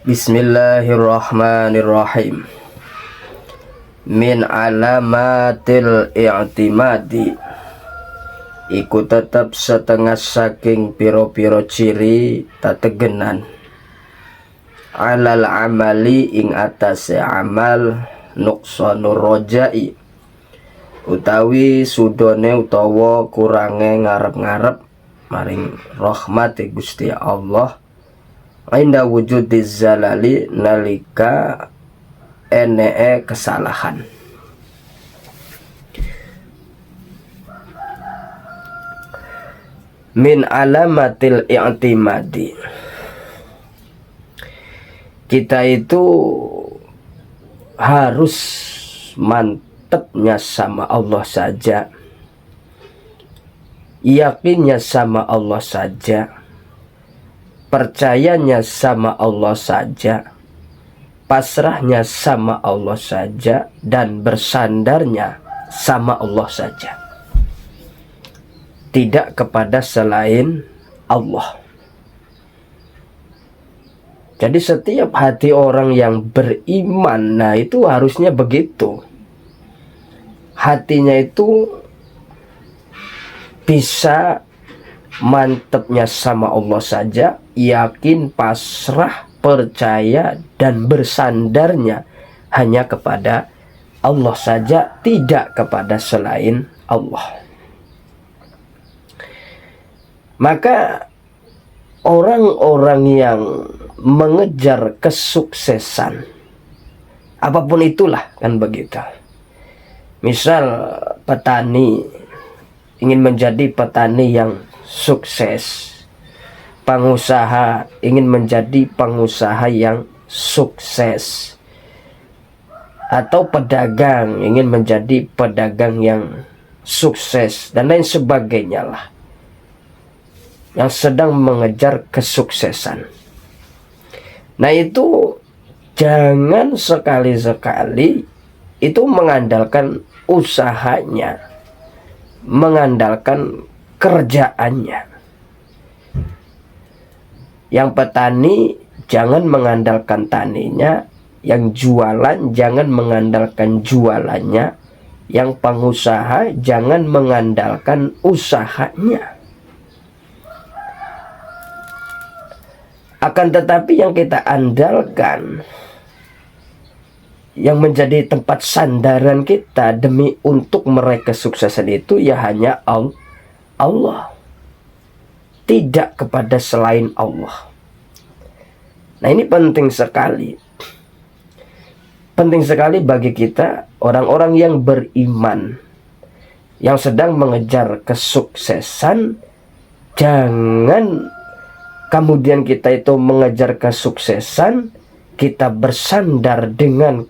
Bismillahirrahmanirrahim. Min alamatil i'timadi, iku tetap setengah saking piro-piro ciri tategenan alal amali ing atase amal nuqsanur rojai, utawi sudone utawa kurange ngarep-ngarep maring rahmati Gusti Allah inda wujudiz zalali nalika enee kesalahan. Min alamatil i'timadi, kita itu harus mantepnya sama Allah saja, yakinnya sama Allah saja, percayanya sama Allah saja, pasrahnya sama Allah saja, dan bersandarnya sama Allah saja, tidak kepada selain Allah. Jadi setiap hati orang yang beriman, nah itu harusnya begitu. Hatinya itu bisa mantepnya sama Allah saja, yakin, pasrah, percaya, dan bersandarnya hanya kepada Allah saja, tidak kepada selain Allah. Maka orang-orang yang mengejar kesuksesan, apapun itulah, kan begitu. Misal petani ingin menjadi petani yang sukses, pengusaha ingin menjadi pengusaha yang sukses, atau pedagang ingin menjadi pedagang yang sukses, dan lain sebagainya lah, yang sedang mengejar kesuksesan. Nah itu jangan sekali-sekali itu mengandalkan usahanya, mengandalkan kerjaannya. Yang petani jangan mengandalkan taninya, yang jualan jangan mengandalkan jualannya, yang pengusaha jangan mengandalkan usahanya. Akan tetapi yang kita andalkan, yang menjadi tempat sandaran kita demi untuk meraih kesuksesan itu, ya hanya Allah, tidak kepada selain Allah. Nah ini penting sekali. Penting sekali bagi kita, orang-orang yang beriman, yang sedang mengejar kesuksesan. Jangan kemudian kita itu mengejar kesuksesan, kita bersandar dengan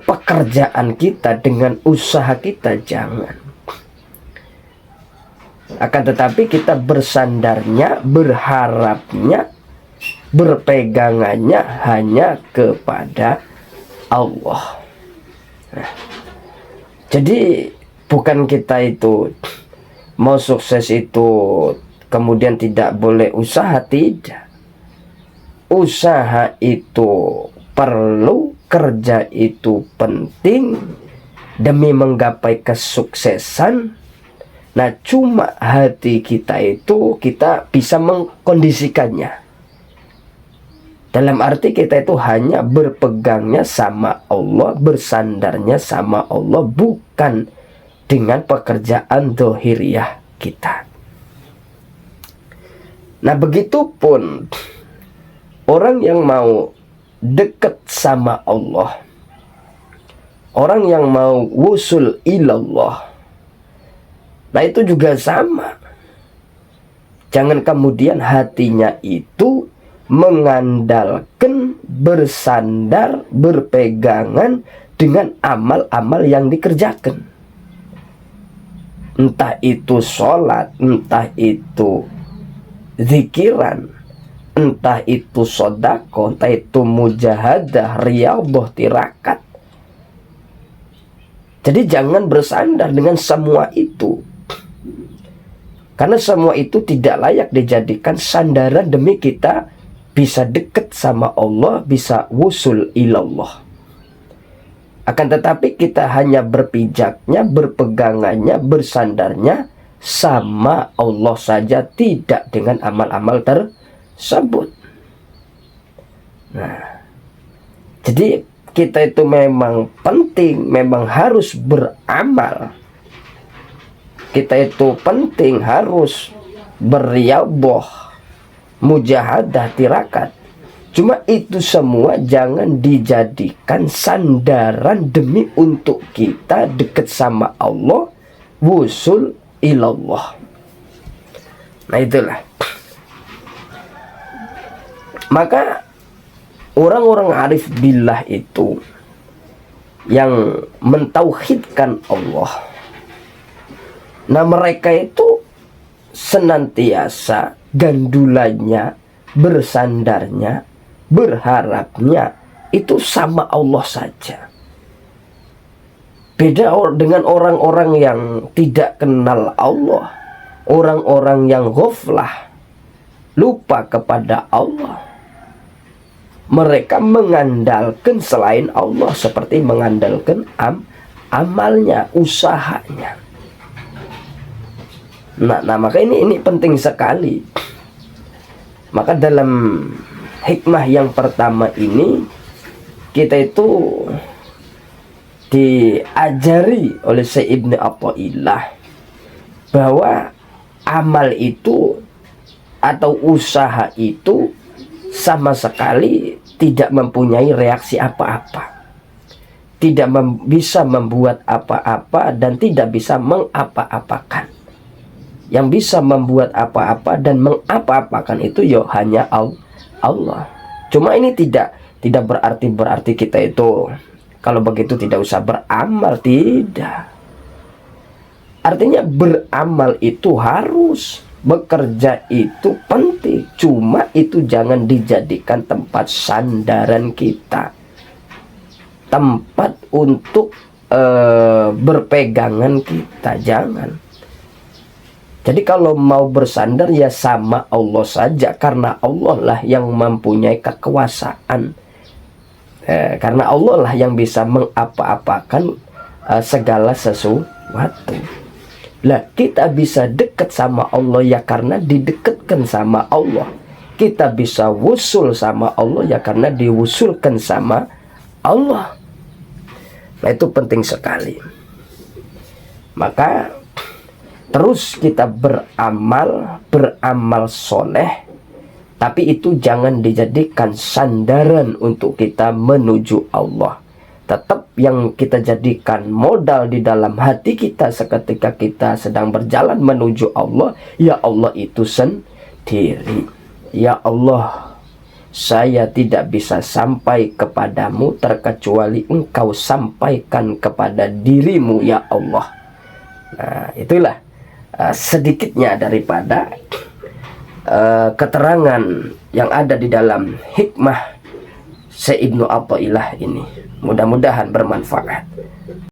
pekerjaan kita, dengan usaha kita, jangan. Akan tetapi kita bersandarnya, berharapnya, berpegangannya hanya kepada Allah. Nah, jadi bukan kita itu mau sukses itu kemudian tidak boleh usaha, tidak. Usaha itu perlu, kerja itu penting demi menggapai kesuksesan. Nah cuma hati kita itu kita bisa mengkondisikannya, dalam arti kita itu hanya berpegangnya sama Allah, bersandarnya sama Allah, bukan dengan pekerjaan dohiriyah kita. Nah begitupun orang yang mau dekat sama Allah, orang yang mau wusul ilallah, nah itu juga sama. Jangan kemudian hatinya itu mengandalkan, bersandar, berpegangan dengan amal-amal yang dikerjakan. Entah itu sholat, entah itu zikiran, entah itu sodako, entah itu mujahadah, riyadhah, tirakat. Jadi jangan bersandar dengan semua itu, karena semua itu tidak layak dijadikan sandaran demi kita bisa dekat sama Allah, bisa wusul ilallah. Akan tetapi kita hanya berpijaknya, berpegangannya, bersandarnya sama Allah saja, tidak dengan amal-amal tersebut. Nah, jadi kita itu memang penting, memang harus beramal. Kita itu penting harus berriyadhah, mujahadah, tirakat. Cuma itu semua jangan dijadikan sandaran demi untuk kita dekat sama Allah, wusul ilallah. Nah itulah. Maka orang-orang arif billah itu yang mentauhidkan Allah, nah mereka itu senantiasa gandulanya, bersandarnya, berharapnya itu sama Allah saja. Beda dengan orang-orang yang tidak kenal Allah, orang-orang yang ghaflah, lupa kepada Allah. Mereka mengandalkan selain Allah, seperti mengandalkan amalnya, usahanya. Nah maka ini penting sekali. Maka dalam hikmah yang pertama ini, kita itu diajari oleh Syekh Ibnu Athaillah bahwa amal itu atau usaha itu sama sekali tidak mempunyai reaksi apa-apa, tidak bisa membuat apa-apa dan tidak bisa mengapa-apakan. Yang bisa membuat apa-apa dan mengapa-apakan itu ya hanya Allah. Cuma ini tidak berarti kita itu kalau begitu tidak usah beramal, tidak. Artinya beramal itu harus, bekerja itu penting. Cuma itu jangan dijadikan tempat sandaran kita, tempat untuk berpegangan kita, jangan. Jadi kalau mau bersandar ya sama Allah saja, karena Allah lah yang mempunyai kekuasaan. Karena Allah lah yang bisa mengapa-apakan segala sesuatu. Lah kita bisa dekat sama Allah ya karena didekatkan sama Allah. Kita bisa wusul sama Allah ya karena diwusulkan sama Allah. Nah itu penting sekali. Maka terus kita beramal soleh, tapi itu jangan dijadikan sandaran untuk kita menuju Allah. Tetap yang kita jadikan modal di dalam hati kita seketika kita sedang berjalan menuju Allah, ya Allah itu sendiri. Ya Allah, saya tidak bisa sampai kepadamu terkecuali Engkau sampaikan kepada dirimu, ya Allah. Nah itulah sedikitnya daripada keterangan yang ada di dalam hikmah Syekh Ibnu Athaillah ini. Mudah-mudahan bermanfaat.